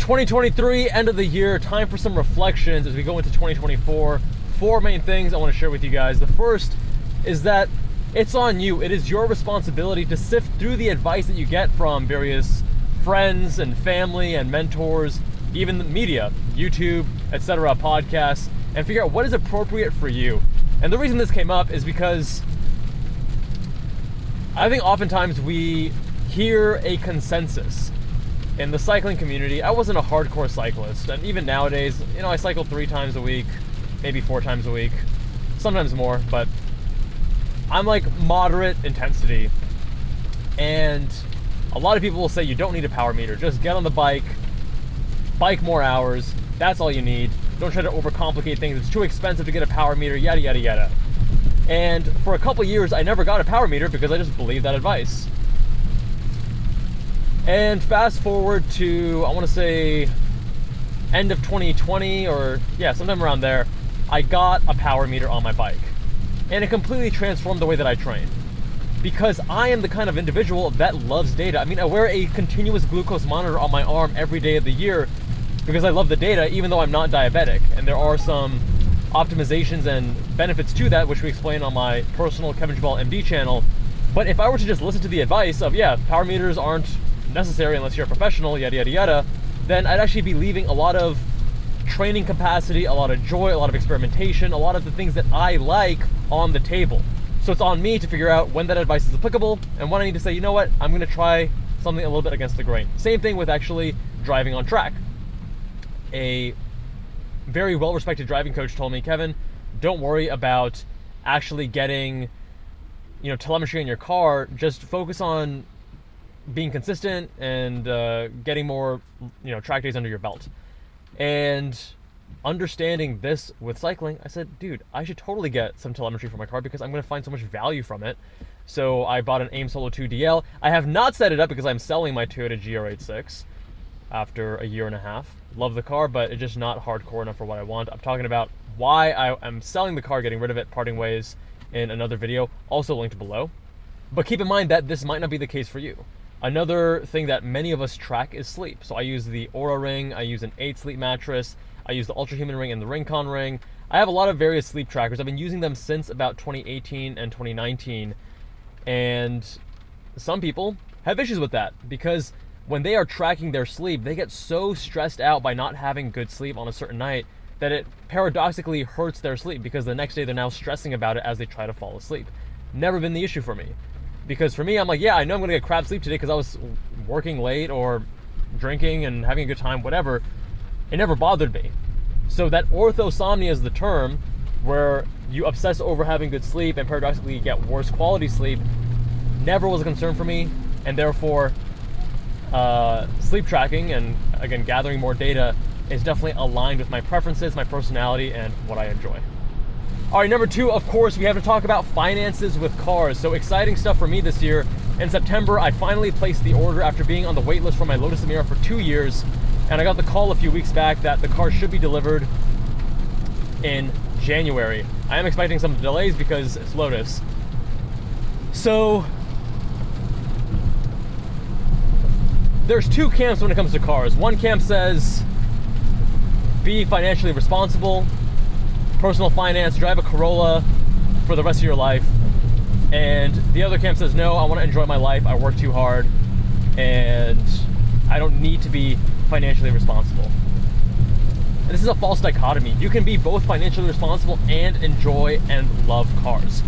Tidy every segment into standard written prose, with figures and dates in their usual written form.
2023, end of the year, time for some reflections as we go into 2024. Four main things I want to share with you guys. The first is that it's on you. It is your responsibility to sift through the advice that you get from various friends and family and mentors, even the media, YouTube, etc., podcasts, and figure out what is appropriate for you. And the reason this came up is because I think oftentimes we hear a consensus in the cycling community. I wasn't a hardcore cyclist, and even nowadays, I cycle 3 times a week, maybe 4 times a week, sometimes more, but I'm like moderate intensity. And a lot of people will say you don't need a power meter, just get on the bike more hours, that's all you need. Don't try to overcomplicate things, it's too expensive to get a power meter, yada yada yada. And for a couple years I never got a power meter because I just believed that advice. And fast forward to, I want to say, end of 2020, or sometime around there, I got a power meter on my bike. And it completely transformed the way that I train. Because I am the kind of individual that loves data. I mean, I wear a continuous glucose monitor on my arm every day of the year because I love the data, even though I'm not diabetic. And there are some optimizations and benefits to that, which we explain on my personal Kevin Jubbal MD channel. But if I were to just listen to the advice of, power meters aren't necessary unless you're a professional, yada yada yada, then I'd actually be leaving a lot of training capacity, a lot of joy, a lot of experimentation, a lot of the things that I like on the table. So it's on me to figure out when that advice is applicable and when I need to say, you know what, I'm going to try something a little bit against the grain. Same thing with actually driving on track. A very well-respected driving coach told me, Kevin, don't worry about actually getting, telemetry in your car. Just focus on being consistent and getting more, track days under your belt. And understanding this with cycling, I said, dude, I should totally get some telemetry for my car because I'm going to find so much value from it. So I bought an AIM Solo 2 DL. I have not set it up because I'm selling my Toyota GR86 after a year and a half. Love the car, but it's just not hardcore enough for what I want. I'm talking about why I'm selling the car, getting rid of it, parting ways in another video, also linked below. But keep in mind that this might not be the case for you. Another thing that many of us track is sleep. So I use the Aura Ring, I use an 8 sleep mattress, I use the Ultra Human Ring and the Rincon Ring. I have a lot of various sleep trackers. I've been using them since about 2018 and 2019. And some people have issues with that because when they are tracking their sleep, they get so stressed out by not having good sleep on a certain night that it paradoxically hurts their sleep because the next day they're now stressing about it as they try to fall asleep. Never been the issue for me. Because for me, I'm like, I know I'm gonna get crap sleep today because I was working late or drinking and having a good time, whatever. It never bothered me. So that orthosomnia is the term where you obsess over having good sleep and paradoxically you get worse quality sleep. Never was a concern for me, and therefore sleep tracking and, again, gathering more data is definitely aligned with my preferences, my personality, and what I enjoy. All right, number 2, of course, we have to talk about finances with cars. So exciting stuff for me this year. In September, I finally placed the order after being on the wait list for my Lotus Emira for 2 years. And I got the call a few weeks back that the car should be delivered in January. I am expecting some delays because it's Lotus. So there's 2 camps when it comes to cars. One camp says, be financially responsible, personal finance, drive a Corolla for the rest of your life. And the other camp says, no, I want to enjoy my life, I work too hard, and I don't need to be financially responsible. And this is a false dichotomy. You can be both financially responsible and enjoy and love cars.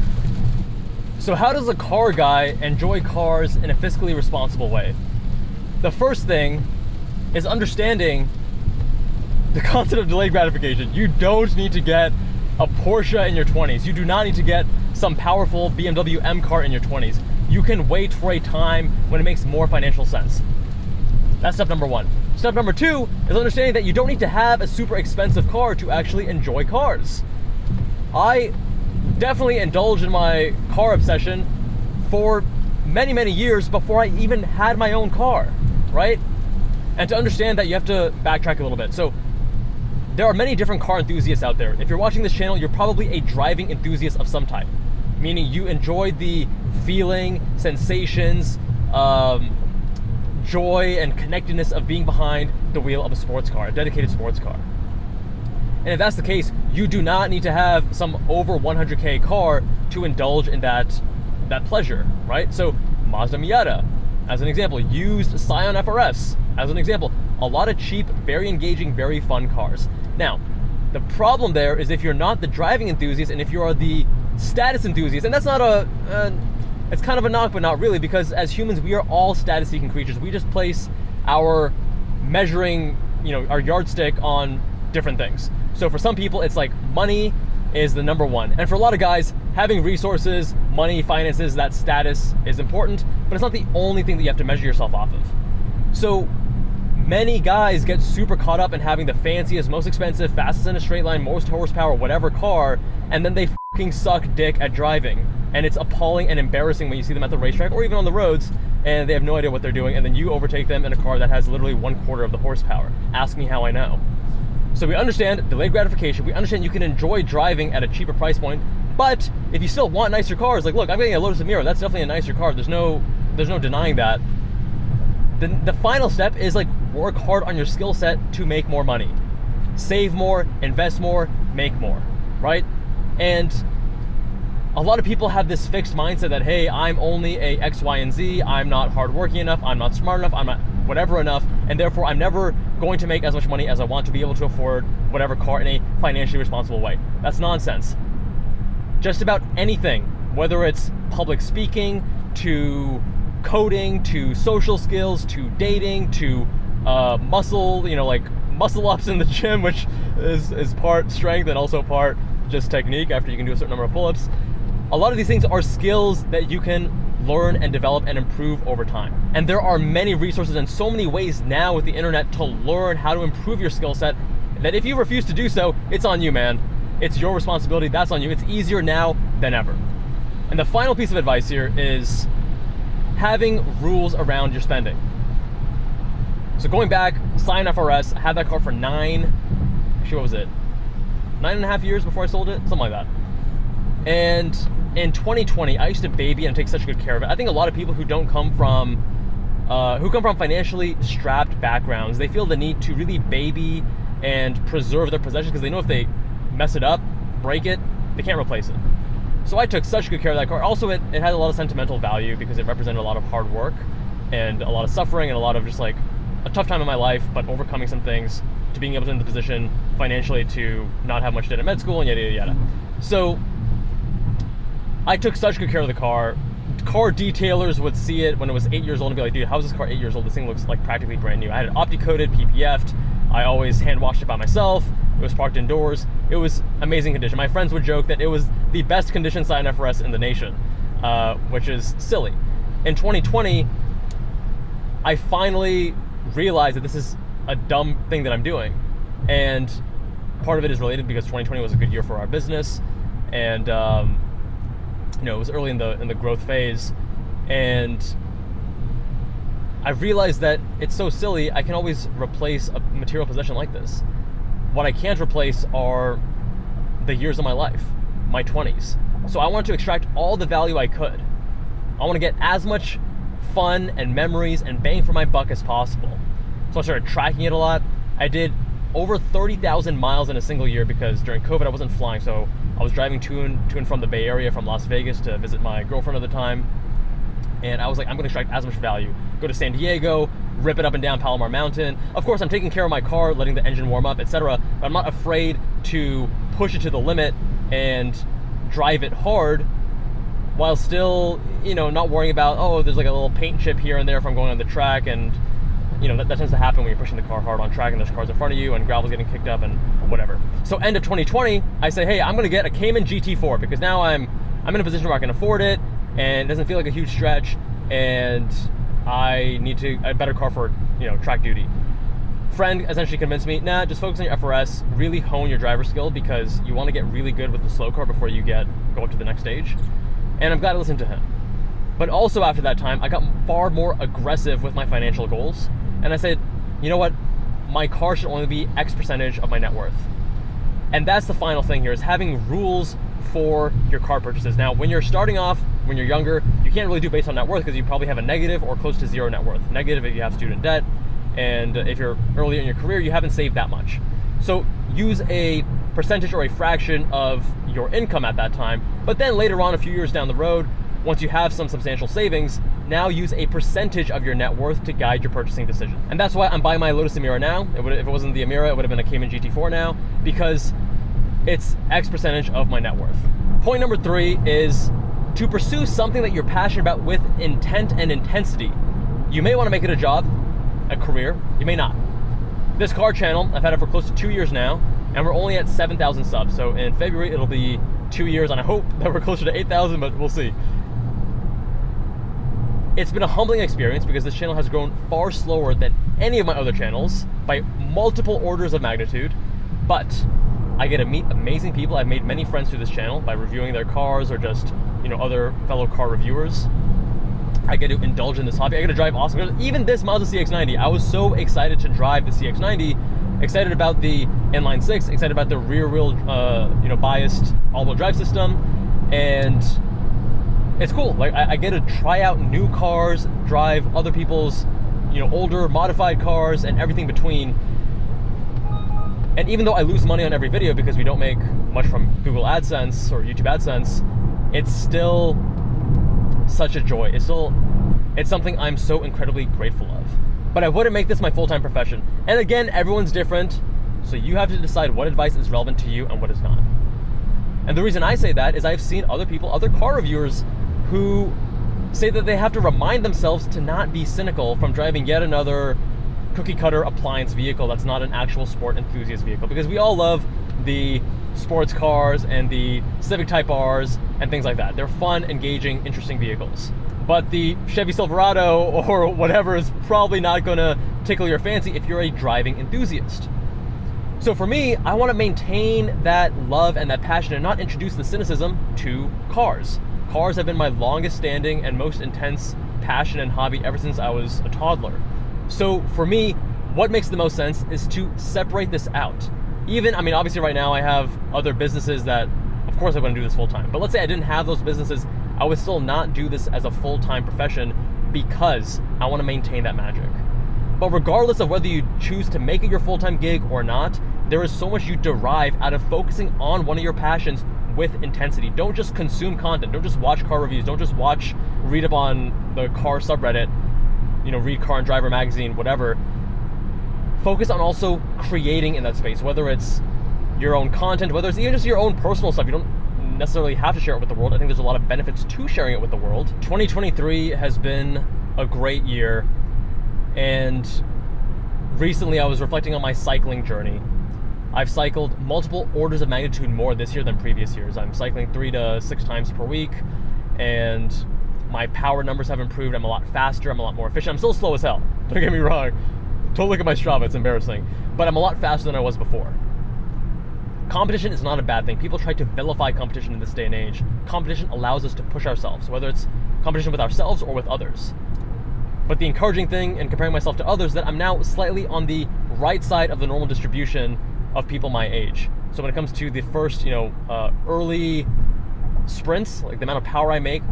So how does a car guy enjoy cars in a fiscally responsible way? The first thing is understanding the concept of delayed gratification. You don't need to get a Porsche in your 20s. You do not need to get some powerful BMW M car in your 20s. You can wait for a time when it makes more financial sense. That's step number 1. Step number 2 is understanding that you don't need to have a super expensive car to actually enjoy cars. I definitely indulged in my car obsession for many, many years before I even had my own car, right? And to understand that, you have to backtrack a little bit. So there are many different car enthusiasts out there. If you're watching this channel, you're probably a driving enthusiast of some type, meaning you enjoy the feeling, sensations, joy and connectedness of being behind the wheel of a sports car, a dedicated sports car. And if that's the case, you do not need to have some over 100K car to indulge in that pleasure, right? So Mazda Miata, as an example, used Scion FRS, as an example, a lot of cheap, very engaging, very fun cars. Now, the problem there is if you're not the driving enthusiast and if you are the status enthusiast, and that's not it's kind of a knock, but not really, because as humans, we are all status-seeking creatures. We just place our measuring, our yardstick on different things. So for some people, it's like money is the number one. And for a lot of guys, having resources, money, finances, that status is important, but it's not the only thing that you have to measure yourself off of. So many guys get super caught up in having the fanciest, most expensive, fastest in a straight line, most horsepower, whatever car, and then they fucking suck dick at driving. And it's appalling and embarrassing when you see them at the racetrack or even on the roads and they have no idea what they're doing, and then you overtake them in a car that has literally 1/4 of the horsepower. Ask me how I know. So we understand delayed gratification. We understand you can enjoy driving at a cheaper price point, but if you still want nicer cars, like, look, I'm getting a Lotus Emira. That's definitely a nicer car. There's no denying that. Then the final step is like work hard on your skill set to make more money. Save more, invest more, make more, right? And a lot of people have this fixed mindset that, hey, I'm only a X, Y, and Z. I'm not hardworking enough. I'm not smart enough. I'm not whatever enough. And therefore, I'm never going to make as much money as I want to be able to afford whatever car in a financially responsible way. That's nonsense. Just about anything, whether it's public speaking, to coding, to social skills, to dating, to muscle, like muscle ups in the gym, which is part strength and also part just technique after you can do a certain number of pull-ups. A lot of these things are skills that you can learn and develop and improve over time. And there are many resources and so many ways now with the internet to learn how to improve your skill set that if you refuse to do so, it's on you, man. It's your responsibility. That's on you. It's easier now than ever. And the final piece of advice here is having rules around your spending. So going back, Scion FRS, I had that car for 9.5 years before I sold it, something like that. And in 2020, I used to baby and take such good care of it. I think a lot of people who come from financially strapped backgrounds, they feel the need to really baby and preserve their possessions because they know if they mess it up, break it, they can't replace it. So I took such good care of that car. Also, it had a lot of sentimental value because it represented a lot of hard work and a lot of suffering and a lot of just like a tough time in my life, but overcoming some things to being able to in the position financially to not have much debt at med school and yada, yada, yada. So I took such good care of the car. Car detailers would see it when it was 8 years old and be like, dude, how is this car 8 years old? This thing looks like practically brand new. I had it opti-coated, PPF'd. I always hand washed it by myself. It was parked indoors. It was amazing condition. My friends would joke that it was the best conditioned Scion FRS in the nation, which is silly. In 2020, I finally realized that this is a dumb thing that I'm doing. And part of it is related because 2020 was a good year for our business. And, it was early in the growth phase, and I realized that it's so silly. I can always replace a material possession like this. What I can't replace are the years of my life, my 20s. So I wanted to extract all the value I could. I want to get as much fun and memories and bang for my buck as possible. So I started tracking it a lot. I did over 30,000 miles in a single year because during COVID I wasn't flying, so I was driving to and from the Bay Area from Las Vegas to visit my girlfriend at the time. And I was like, I'm going to extract as much value. Go to San Diego, rip it up and down Palomar Mountain. Of course, I'm taking care of my car, letting the engine warm up, etc. But I'm not afraid to push it to the limit and drive it hard while still, not worrying about, oh, there's like a little paint chip here and there if I'm going on the track. And that tends to happen when you're pushing the car hard on track and there's cars in front of you and gravel's getting kicked up and whatever. So end of 2020, I say, hey, I'm going to get a Cayman GT4 because now I'm in a position where I can afford it and it doesn't feel like a huge stretch, and I need a better car for, track duty. Friend essentially convinced me, nah, just focus on your FRS, really hone your driver skill because you want to get really good with the slow car before you go up to the next stage. And I'm glad I listened to him. But also after that time, I got far more aggressive with my financial goals. And I said, you know what? My car should only be X percentage of my net worth. And that's the final thing here, is having rules for your car purchases. Now, when you're starting off, when you're younger, you can't really do based on net worth because you probably have a negative or close to zero net worth. Negative if you have student debt, and if you're earlier in your career, you haven't saved that much. So use a percentage or a fraction of your income at that time, but then later on, a few years down the road, once you have some substantial savings, now use a percentage of your net worth to guide your purchasing decision. And that's why I'm buying my Lotus Emira now. If it wasn't the Emira, it would have been a Cayman GT4 now, because it's X percentage of my net worth. Point number 3 is to pursue something that you're passionate about with intent and intensity. You may want to make it a job, a career, you may not. This car channel, I've had it for close to 2 years now, and we're only at 7,000 subs. So in February, it'll be 2 years, and I hope that we're closer to 8,000, but we'll see. It's been a humbling experience because this channel has grown far slower than any of my other channels by multiple orders of magnitude, but I get to meet amazing people. I've made many friends through this channel by reviewing their cars or just, other fellow car reviewers. I get to indulge in this hobby. I get to drive awesome cars. Even this Mazda CX-90, I was so excited to drive the CX-90, excited about the inline 6, excited about the rear wheel, biased all-wheel drive system, and it's cool. Like I get to try out new cars, drive other people's, older modified cars and everything between. And even though I lose money on every video because we don't make much from Google AdSense or YouTube AdSense, it's still such a joy. It's something I'm so incredibly grateful of. But I wouldn't make this my full-time profession. And again, everyone's different, so you have to decide what advice is relevant to you and what is not. And the reason I say that is I've seen other people, other car reviewers, who say that they have to remind themselves to not be cynical from driving yet another cookie cutter appliance vehicle that's not an actual sport enthusiast vehicle, because we all love the sports cars and the Civic Type Rs and things like that. They're fun, engaging, interesting vehicles. But the Chevy Silverado or whatever is probably not gonna tickle your fancy if you're a driving enthusiast. So for me, I wanna maintain that love and that passion and not introduce the cynicism to cars. Cars have been my longest standing and most intense passion and hobby ever since I was a toddler. So for me, what makes the most sense is to separate this out. Obviously right now I have other businesses that, of course I wouldn't do this full time. But let's say I didn't have those businesses, I would still not do this as a full-time profession because I want to maintain that magic. But regardless of whether you choose to make it your full-time gig or not, there is so much you derive out of focusing on one of your passions with intensity. Don't just consume content. Don't just watch car reviews. Don't just read up on the car subreddit, read Car and Driver magazine, whatever. Focus on also creating in that space, whether it's your own content, whether it's even just your own personal stuff. You don't necessarily have to share it with the world. I think there's a lot of benefits to sharing it with the world. 2023 has been a great year, and recently I was reflecting on my cycling journey. I've cycled multiple orders of magnitude more this year than previous years. I'm cycling 3 to 6 times per week, and my power numbers have improved. I'm a lot faster, I'm a lot more efficient. I'm still slow as hell, don't get me wrong. Don't look at my Strava, it's embarrassing. But I'm a lot faster than I was before. Competition is not a bad thing. People try to vilify competition in this day and age. Competition allows us to push ourselves, whether it's competition with ourselves or with others. But the encouraging thing in comparing myself to others is that I'm now slightly on the right side of the normal distribution of people my age. So when it comes to the first, early sprints, like the amount of power I make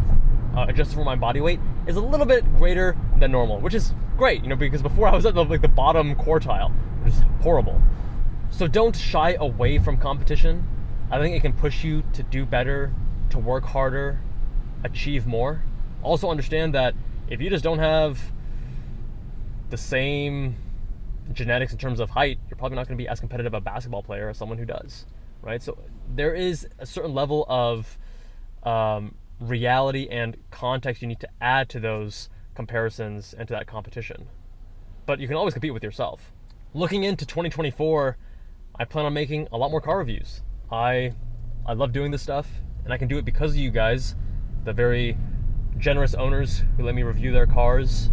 adjusted for my body weight is a little bit greater than normal, which is great, because before I was at the bottom quartile, which is horrible. So don't shy away from competition. I think it can push you to do better, to work harder, achieve more. Also understand that if you just don't have the same genetics in terms of height, you're probably not going to be as competitive a basketball player as someone who does, right? So there is a certain level of reality and context you need to add to those comparisons and to that competition. But you can always compete with yourself. Looking into 2024, I plan on making a lot more car reviews. I love doing this stuff, and I can do it because of you guys, the very generous owners who let me review their cars.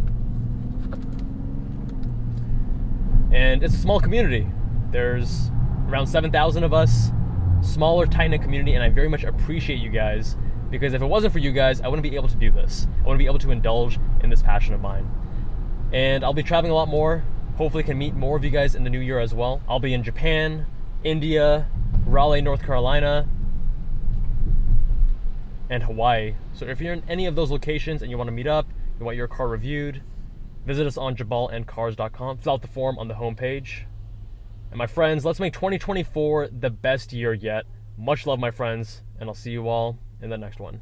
And it's a small community. There's around 7,000 of us, smaller, tight-knit community, and I very much appreciate you guys, because if it wasn't for you guys, I wouldn't be able to do this. I wouldn't be able to indulge in this passion of mine. And I'll be traveling a lot more. Hopefully can meet more of you guys in the new year as well. I'll be in Japan, India, Raleigh, North Carolina, and Hawaii. So if you're in any of those locations and you want to meet up, you want your car reviewed, visit us on jubbalandcars.com. Fill out the form on the homepage. And my friends, let's make 2024 the best year yet. Much love, my friends, and I'll see you all in the next one.